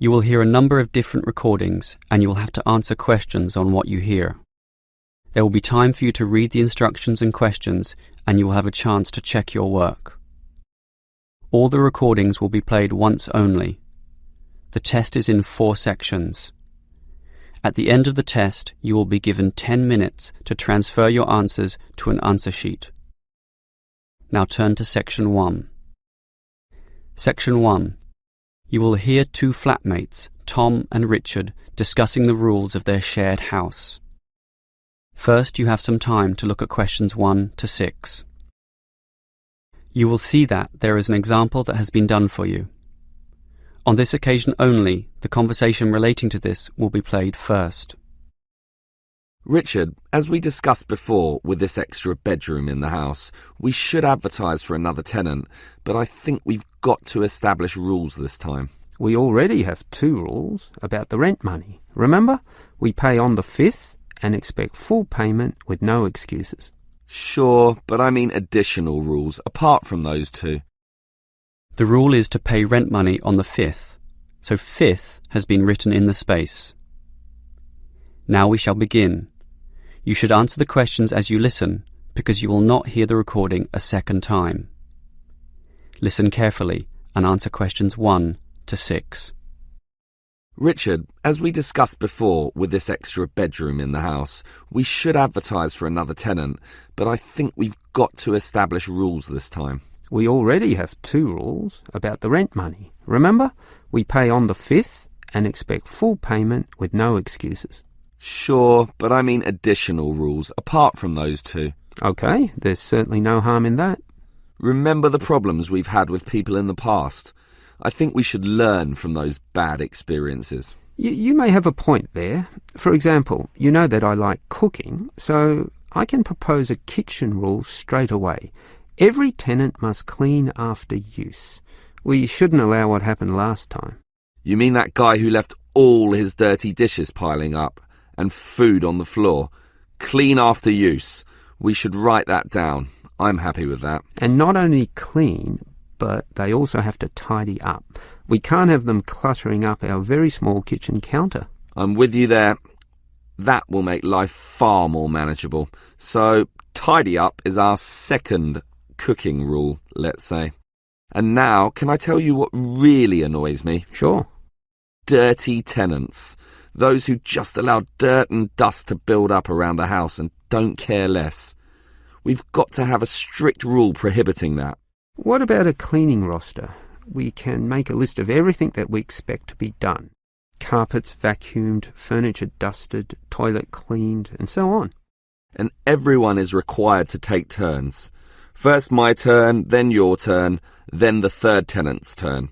You will hear a number of different recordings and you will have to answer questions on what you hear. There will be time for you to read the instructions and questions and you will have a chance to check your work. All the recordings will be played once only. The test is in 4 sections. At the end of the test, you will be given 10 minutes to transfer your answers to an answer sheet. Now turn to Section 1. Section 1. You will hear 2 flatmates, Tom and Richard, discussing the rules of their shared house. First, you have some time to look at questions 1 to 6. You will see that there is an example that has been done for you. On this occasion only, the conversation relating to this will be played first. Richard, as we discussed before with this extra bedroom in the house, we should advertise for another tenant, but I think we've got to establish rules this time. We already have 2 rules about the rent money. Remember? We pay on the 5th and expect full payment with no excuses. Sure, but I mean additional rules apart from those 2. The rule is to pay rent money on the 5th, so 5th has been written in the space. Now we shall begin. You should answer the questions as you listen, because you will not hear the recording a second time. Listen carefully and answer questions 1 to 6. Richard, as we discussed before with this extra bedroom in the house, we should advertise for another tenant, but I think we've got to establish rules this time. We already have 2 rules about the rent money. Remember? We pay on the 5th and expect full payment with no excuses. Sure, but I mean additional rules apart from those 2. Okay, there's certainly no harm in that. Remember the problems we've had with people in the past. I think we should learn from those bad experiences. You may have a point there. For example, you know that I like cooking, so I can propose a kitchen rule straight away. Every tenant must clean after use. We shouldn't allow what happened last time. You mean that guy who left all his dirty dishes piling up and food on the floor? Clean after use. We should write that down. I'm happy with that. And not only clean, but they also have to tidy up. We can't have them cluttering up our very small kitchen counter. I'm with you there. That will make life far more manageable. So, tidy up is our second cooking rule, let's say. And now, can I tell you what really annoys me? Sure. Dirty tenants. Those who just allow dirt and dust to build up around the house and don't care less. We've got to have a strict rule prohibiting that. What about a cleaning roster? We can make a list of everything that we expect to be done. Carpets vacuumed, furniture dusted, toilet cleaned, and so on. And everyone is required to take turns. First my turn, then your turn, then the third tenant's turn.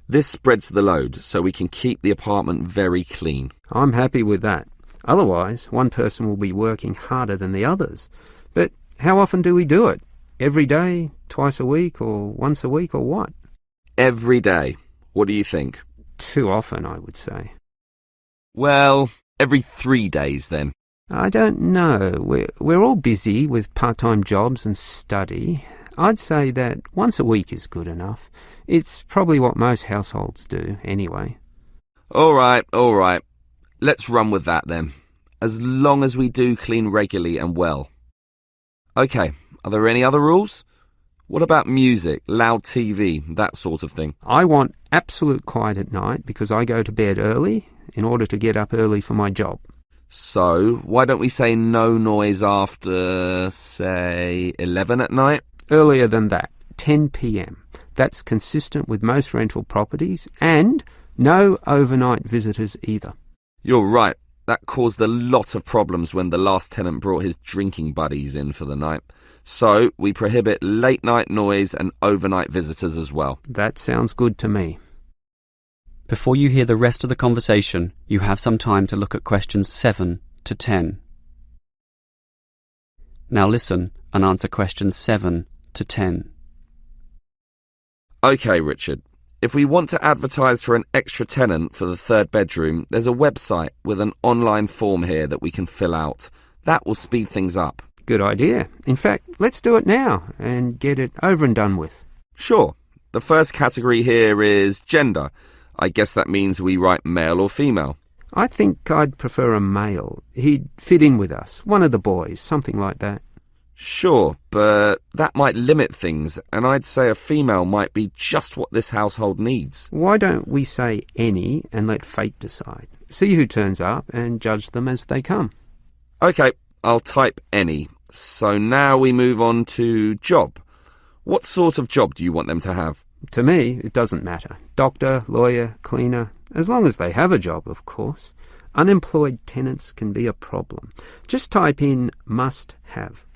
This spreads the load so we can keep the apartment very clean. I'm happy with that. Otherwise, one person will be working harder than the others. But how often do we do it? Every day, twice a week, or once a week, or what? Every day. What do you think? Too often, I would say. Well, every 3 days then. I don't know. We're all busy with part-time jobs and study. I'd say that once a week is good enough. It's probably what most households do, anyway. All right. Let's run with that then. As long as we do clean regularly and well. Okay, are there any other rules? What about music, loud TV, that sort of thing? I want absolute quiet at night because I go to bed early in order to get up early for my job. So, why don't we say no noise after, say, 11 at night? Earlier than that, 10 p.m. That's consistent with most rental properties, and no overnight visitors either. You're right. That caused a lot of problems when the last tenant brought his drinking buddies in for the night. So, we prohibit late night noise and overnight visitors as well. That sounds good to me. Before you hear the rest of the conversation, you have some time to look at questions 7 to 10. Now listen and answer questions 7 to 10. Okay, Richard. If we want to advertise for an extra tenant for the third bedroom, there's a website with an online form here that we can fill out. That will speed things up. Good idea. In fact, let's do it now and get it over and done with. Sure. The first category here is gender. I guess that means we write male or female. I think I'd prefer a male. He'd fit in with us, one of the boys, something like that. Sure, but that might limit things, and I'd say a female might be just what this household needs. Why don't we say any and let fate decide? See who turns up and judge them as they come. Okay, I'll type any. So now we move on to job. What sort of job do you want them to have? To me, it doesn't matter. Doctor, lawyer, cleaner, as long as they have a job, of course. Unemployed tenants can be a problem. Just type in must have.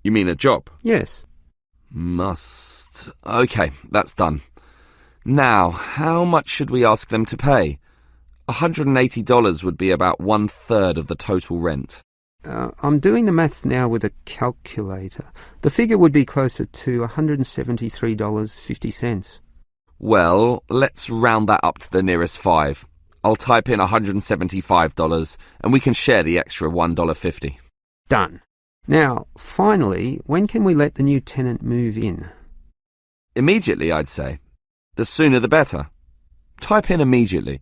You mean a job? Yes. Must. Okay, that's done. Now, how much should we ask them to pay? $180 would be about 1/3 of the total rent. I'm doing the maths now with a calculator. The figure would be closer to $173.50. Well, let's round that up to the nearest 5. I'll type in $175 and we can share the extra $1.50. Done. Now, finally, when can we let the new tenant move in? Immediately, I'd say. The sooner the better. Type in immediately.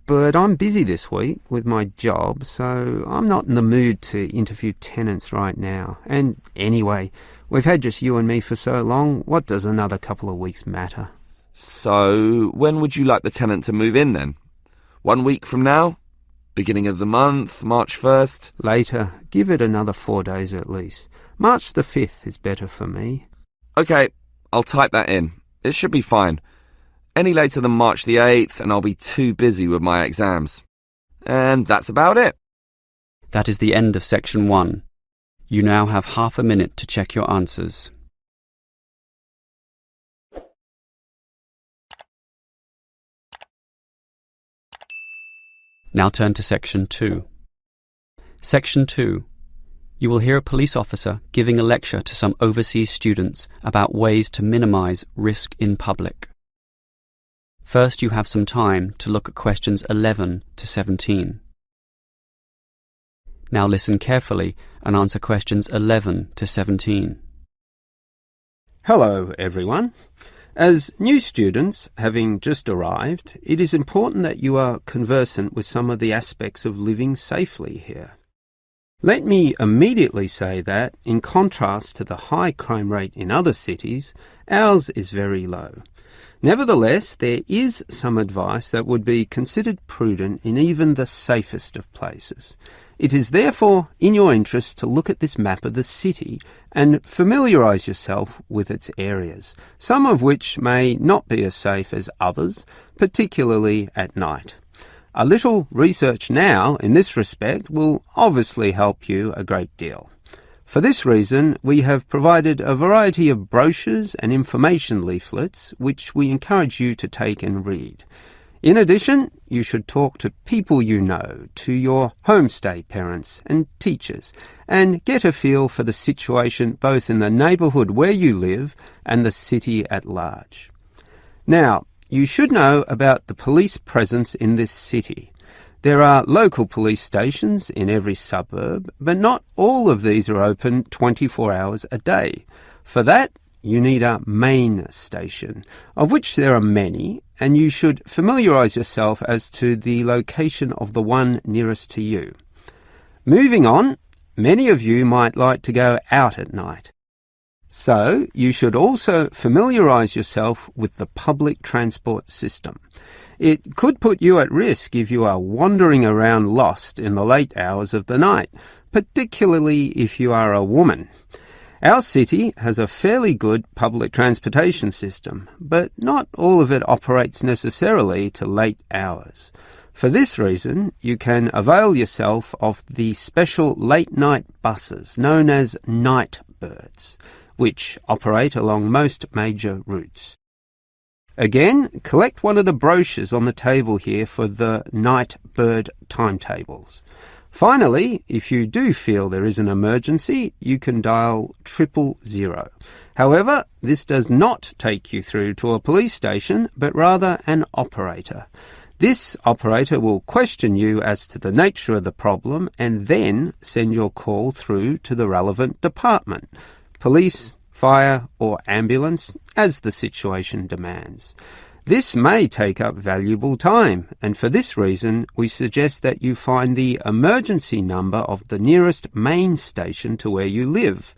But I'm busy this week with my job, so I'm not in the mood to interview tenants right now. And anyway, we've had just you and me for so long, what does another couple of weeks matter? So, when would you like the tenant to move in then? 1 week from now? Beginning of the month, March 1st? Later. Give it another 4 days at least. March the 5th is better for me. Okay, I'll type that in. It should be fine. Any later than March the 8th and I'll be too busy with my exams. And that's about it. That is the end of section 1. You now have half a minute to check your answers. Now turn to section 2. Section 2. You will hear a police officer giving a lecture to some overseas students about ways to minimize risk in public. First, you have some time to look at questions 11 to 17. Now listen carefully and answer questions 11 to 17. Hello, everyone. As new students, having just arrived, it is important that you are conversant with some of the aspects of living safely here. Let me immediately say that, in contrast to the high crime rate in other cities, ours is very low. Nevertheless, there is some advice that would be considered prudent in even the safest of places. It is therefore in your interest to look at this map of the city and familiarise yourself with its areas, some of which may not be as safe as others, particularly at night. A little research now in this respect will obviously help you a great deal. For this reason, we have provided a variety of brochures and information leaflets which we encourage you to take and read. In addition, you should talk to people you know, to your homestay parents and teachers, and get a feel for the situation both in the neighbourhood where you live and the city at large. Now, you should know about the police presence in this city. There are local police stations in every suburb, but not all of these are open 24 hours a day. For that, you need a main station, of which there are many, and you should familiarise yourself as to the location of the one nearest to you. Moving on, many of you might like to go out at night. So, you should also familiarise yourself with the public transport system. It could put you at risk if you are wandering around lost in the late hours of the night, particularly if you are a woman. Our city has a fairly good public transportation system, but not all of it operates necessarily to late hours. For this reason, you can avail yourself of the special late-night buses known as night birds, which operate along most major routes. Again, collect one of the brochures on the table here for the night bird timetables. Finally, if you do feel there is an emergency, you can dial 000. However, this does not take you through to a police station, but rather an operator. This operator will question you as to the nature of the problem and then send your call through to the relevant department, police, fire or ambulance, as the situation demands. This may take up valuable time, and for this reason we suggest that you find the emergency number of the nearest main station to where you live.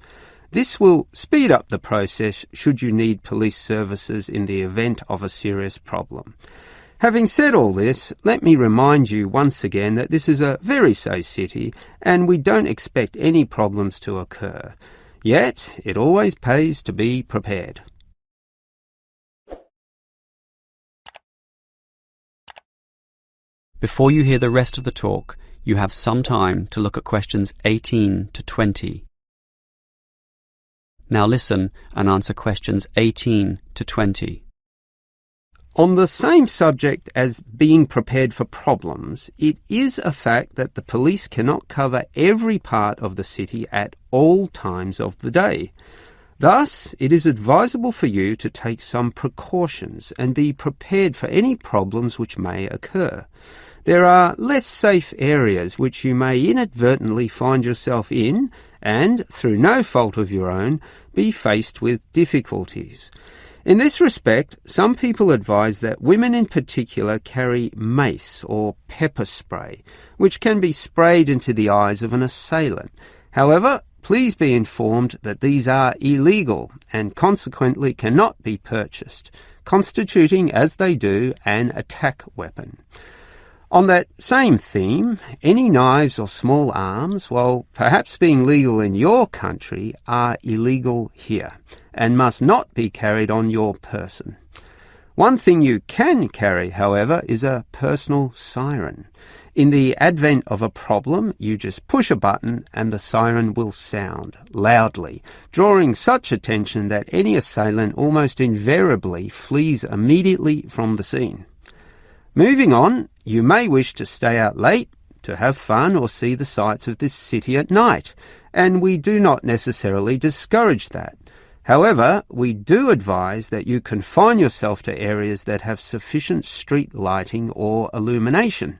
This will speed up the process should you need police services in the event of a serious problem. Having said all this, let me remind you once again that this is a very safe city and we don't expect any problems to occur. Yet, it always pays to be prepared. Before you hear the rest of the talk, you have some time to look at questions 18 to 20. Now listen and answer questions 18 to 20. On the same subject as being prepared for problems, it is a fact that the police cannot cover every part of the city at all times of the day. Thus, it is advisable for you to take some precautions and be prepared for any problems which may occur. There are less safe areas which you may inadvertently find yourself in and, through no fault of your own, be faced with difficulties. In this respect, some people advise that women in particular carry mace or pepper spray, which can be sprayed into the eyes of an assailant. However, please be informed that these are illegal and consequently cannot be purchased, constituting, as they do, an attack weapon. On that same theme, any knives or small arms, while perhaps being legal in your country, are illegal here and must not be carried on your person. One thing you can carry, however, is a personal siren. In the advent of a problem, you just push a button and the siren will sound loudly, drawing such attention that any assailant almost invariably flees immediately from the scene. Moving on, you may wish to stay out late, to have fun or see the sights of this city at night, and we do not necessarily discourage that. However, we do advise that you confine yourself to areas that have sufficient street lighting or illumination.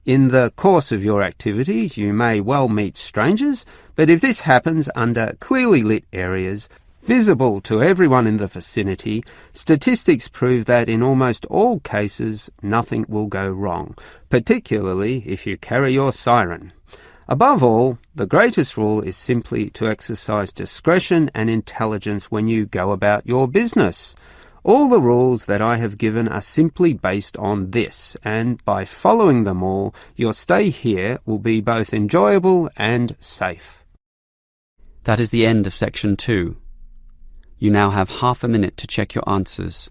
In the course of your activities, you may well meet strangers, but if this happens under clearly lit areas, visible to everyone in the vicinity, statistics prove that in almost all cases nothing will go wrong, particularly if you carry your siren. Above all, the greatest rule is simply to exercise discretion and intelligence when you go about your business. All the rules that I have given are simply based on this, and by following them all, your stay here will be both enjoyable and safe. That is the end of section 2. You now have half a minute to check your answers.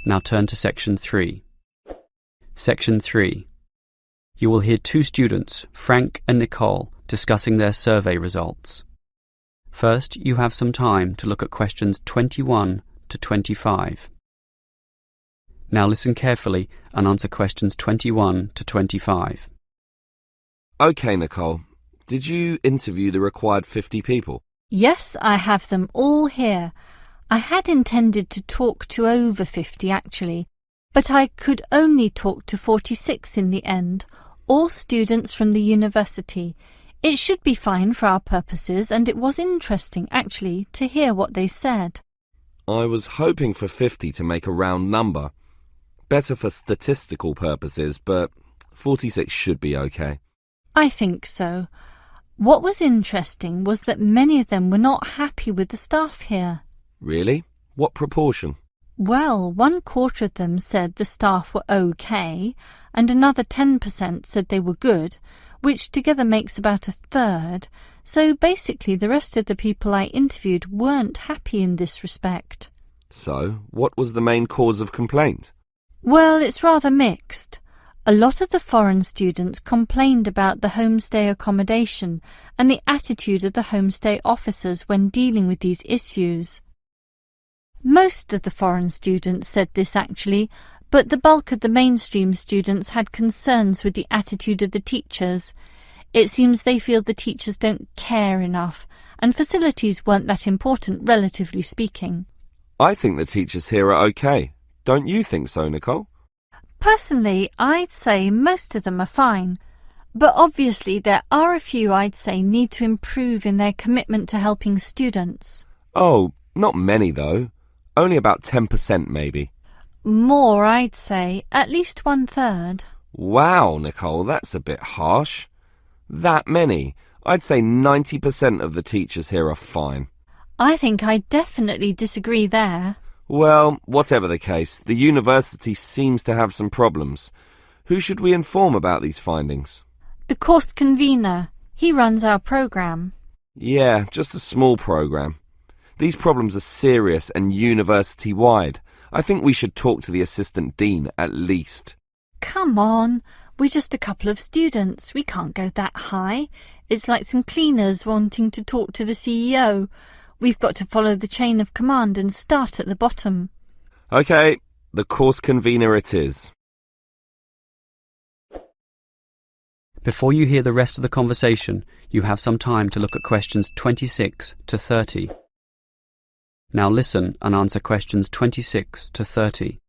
Now turn to section 3. Section 3. You will hear two students, Frank and Nicole, discussing their survey results. First, you have some time to look at questions 21 to 25. Now listen carefully and answer questions 21 to 25. OK, Nicole. Did you interview the required 50 people? Yes, I have them all here. I had intended to talk to over 50 actually, but I could only talk to 46 in the end, all students from the university. It should be fine for our purposes, and it was interesting actually to hear what they said. I was hoping for 50 to make a round number. Better for statistical purposes, but 46 should be OK. I think so. What was interesting was that many of them were not happy with the staff here. Really? What proportion? Well, 1/4 of them said the staff were OK, and another 10% said they were good, which together makes about 1/3. So basically the rest of the people I interviewed weren't happy in this respect. So, what was the main cause of complaint? Well, it's rather mixed. A lot of the foreign students complained about the homestay accommodation and the attitude of the homestay officers when dealing with these issues. Most of the foreign students said this actually, but the bulk of the mainstream students had concerns with the attitude of the teachers. It seems they feel the teachers don't care enough, and facilities weren't that important, relatively speaking. I think the teachers here are OK. Don't you think so, Nicole? Personally, I'd say most of them are fine. But obviously there are a few I'd say need to improve in their commitment to helping students. Oh, not many though. Only about 10% maybe. More, I'd say, at least 1/3. Wow, Nicole, that's a bit harsh. That many? I'd say 90% of the teachers here are fine. I think I definitely disagree there. Well, whatever the case, the university seems to have some problems. Who should we inform about these findings? The course convener. He runs our programme. Yeah, just a small program. These problems are serious and university-wide. I think we should talk to the assistant dean at least. Come on, we're just a couple of students. We can't go that high. It's like some cleaners wanting to talk to the CEO. We've got to follow the chain of command and start at the bottom. Okay, the course convener it is. Before you hear the rest of the conversation, you have some time to look at questions 26 to 30. Now listen and answer questions 26 to 30.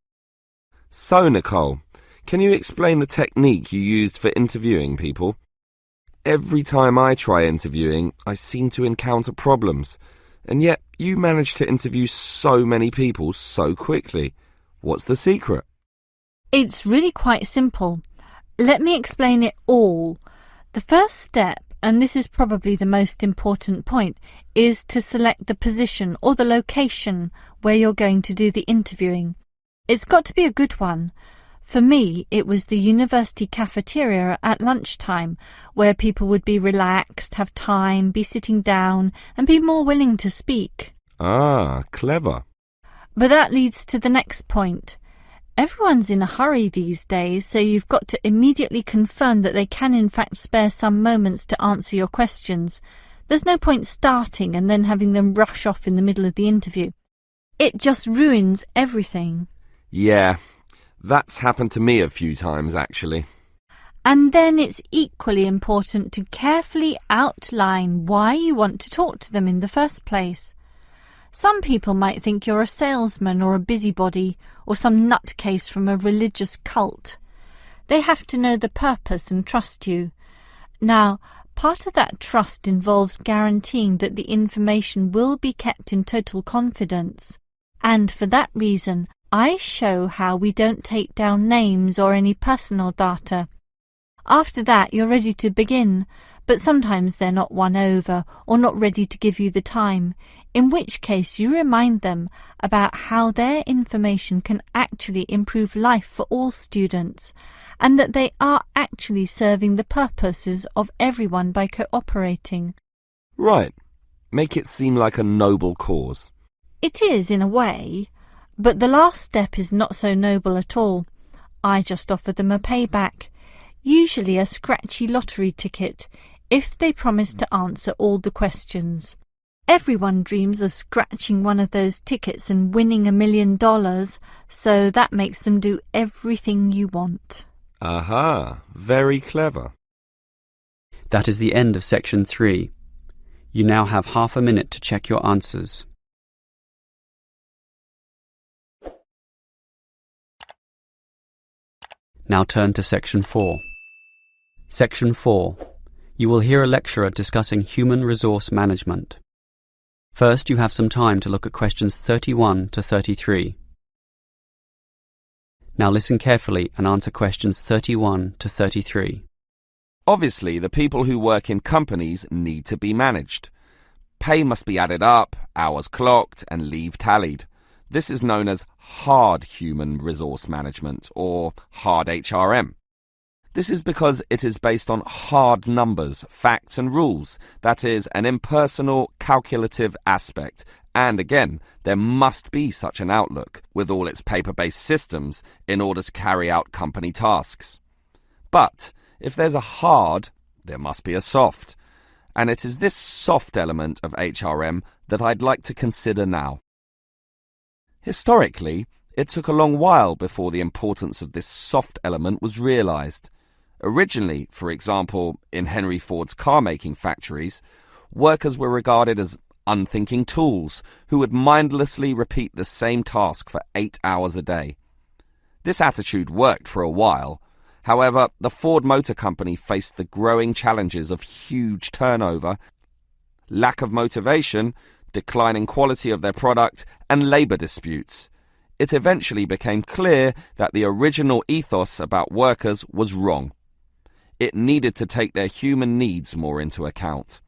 So, Nicole, can you explain the technique you used for interviewing people? Every time I try interviewing, I seem to encounter problems. And yet, you managed to interview so many people so quickly. What's the secret? It's really quite simple. Let me explain it all. The first step, and this is probably the most important point, is to select the position or the location where you're going to do the interviewing. It's got to be a good one. For me, it was the university cafeteria at lunchtime, where people would be relaxed, have time, be sitting down, and be more willing to speak. Ah, clever. But that leads to the next point. Everyone's in a hurry these days, so you've got to immediately confirm that they can in fact spare some moments to answer your questions. There's no point starting and then having them rush off in the middle of the interview. It just ruins everything. Yeah, that's happened to me a few times actually. And then it's equally important to carefully outline why you want to talk to them in the first place. Some people might think you're a salesman or a busybody or some nutcase from a religious cult. They have to know the purpose and trust you. Now, part of that trust involves guaranteeing that the information will be kept in total confidence. And for that reason, I show how we don't take down names or any personal data. After that, you're ready to begin, but sometimes they're not won over or not ready to give you the time, in which case you remind them about how their information can actually improve life for all students, and that they are actually serving the purposes of everyone by cooperating. Right. Make it seem like a noble cause. It is in a way, but the last step is not so noble at all. I just offer them a payback, usually a scratchy lottery ticket, if they promise to answer all the questions. Everyone dreams of scratching one of those tickets and winning $1 million, so that makes them do everything you want. Aha, very clever. That is the end of section 3. You now have half a minute to check your answers. Now turn to section 4. Section 4. You will hear a lecturer discussing human resource management. First, you have some time to look at questions 31 to 33. Now listen carefully and answer questions 31 to 33. Obviously, the people who work in companies need to be managed. Pay must be added up, hours clocked, and leave tallied. This is known as hard human resource management, or hard HRM. This is because it is based on hard numbers, facts and rules. That is, an impersonal, calculative aspect. And again, there must be such an outlook, with all its paper-based systems, in order to carry out company tasks. But if there's a hard, there must be a soft. And it is this soft element of HRM that I'd like to consider now. Historically, it took a long while before the importance of this soft element was realized. Originally, for example, in Henry Ford's car-making factories, workers were regarded as unthinking tools who would mindlessly repeat the same task for 8 hours a day. This attitude worked for a while. However, the Ford Motor Company faced the growing challenges of huge turnover, lack of motivation, declining quality of their product, and labour disputes. It eventually became clear that the original ethos about workers was wrong. It needed to take their human needs more into account.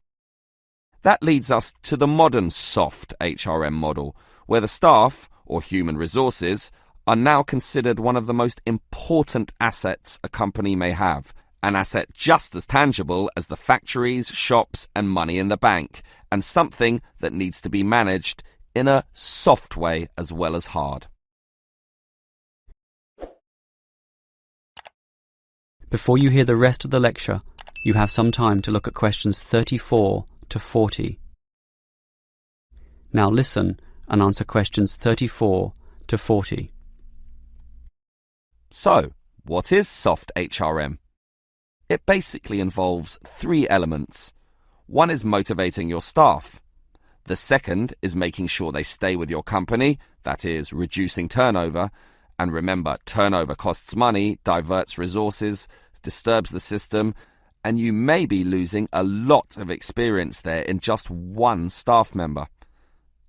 That leads us to the modern soft HRM model, where the staff, or human resources, are now considered one of the most important assets a company may have, an asset just as tangible as the factories, shops, and money in the bank, and something that needs to be managed in a soft way as well as hard. Before you hear the rest of the lecture, you have some time to look at questions 34 to 40. Now listen and answer questions 34 to 40. So, what is soft HRM? It basically involves 3 elements. One is motivating your staff. The second is making sure they stay with your company, that is, reducing turnover. And remember, turnover costs money, diverts resources, disturbs the system, and you may be losing a lot of experience there in just one staff member.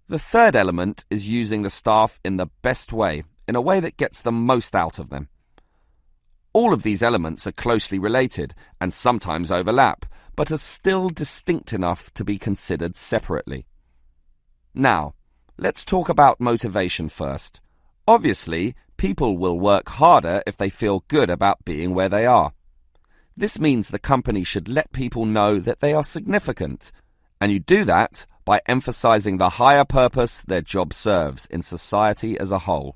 The third element is using the staff in the best way, in a way that gets the most out of them. All of these elements are closely related and sometimes overlap, but are still distinct enough to be considered separately. Now, let's talk about motivation first. Obviously, people will work harder if they feel good about being where they are. This means the company should let people know that they are significant, and you do that by emphasizing the higher purpose their job serves in society as a whole.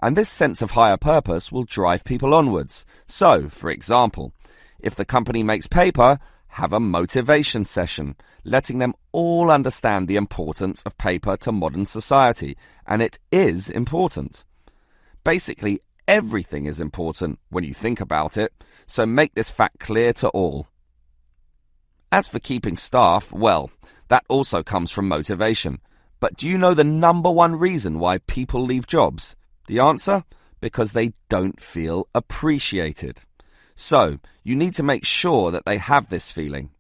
And this sense of higher purpose will drive people onwards. So, for example, if the company makes paper, have a motivation session, letting them all understand the importance of paper to modern society, and it is important. Basically, everything is important when you think about it, so make this fact clear to all. As for keeping staff, well, that also comes from motivation. But do you know the number one reason why people leave jobs? The answer? Because they don't feel appreciated. So, you need to make sure that they have this feeling.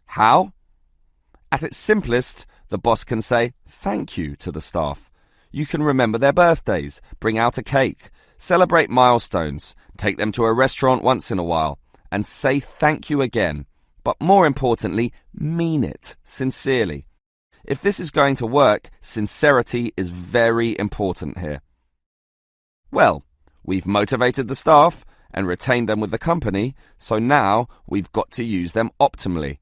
How? At its simplest, the boss can say thank you to the staff. You can remember their birthdays, bring out a cake, celebrate milestones, take them to a restaurant once in a while, and say thank you again. But more importantly, mean it sincerely. If this is going to work, sincerity is very important here. Well, we've motivated the staff and retained them with the company, so now we've got to use them optimally.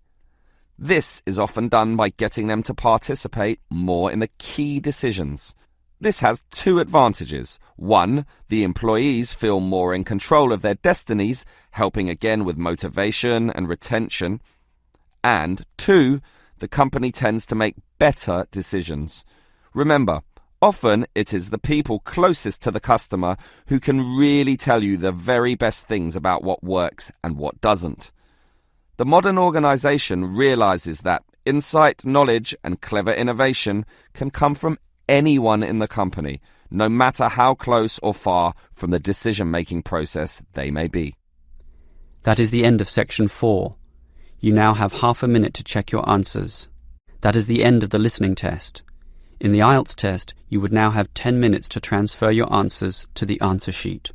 This is often done by getting them to participate more in the key decisions. This has 2 advantages. 1, the employees feel more in control of their destinies, helping again with motivation and retention. And 2, the company tends to make better decisions. Remember, often it is the people closest to the customer who can really tell you the very best things about what works and what doesn't. The modern organization realizes that insight, knowledge, and clever innovation can come from anyone in the company, no matter how close or far from the decision-making process they may be. That is the end of section 4. You now have half a minute to check your answers. That is the end of the listening test. In the IELTS test, you would now have 10 minutes to transfer your answers to the answer sheet.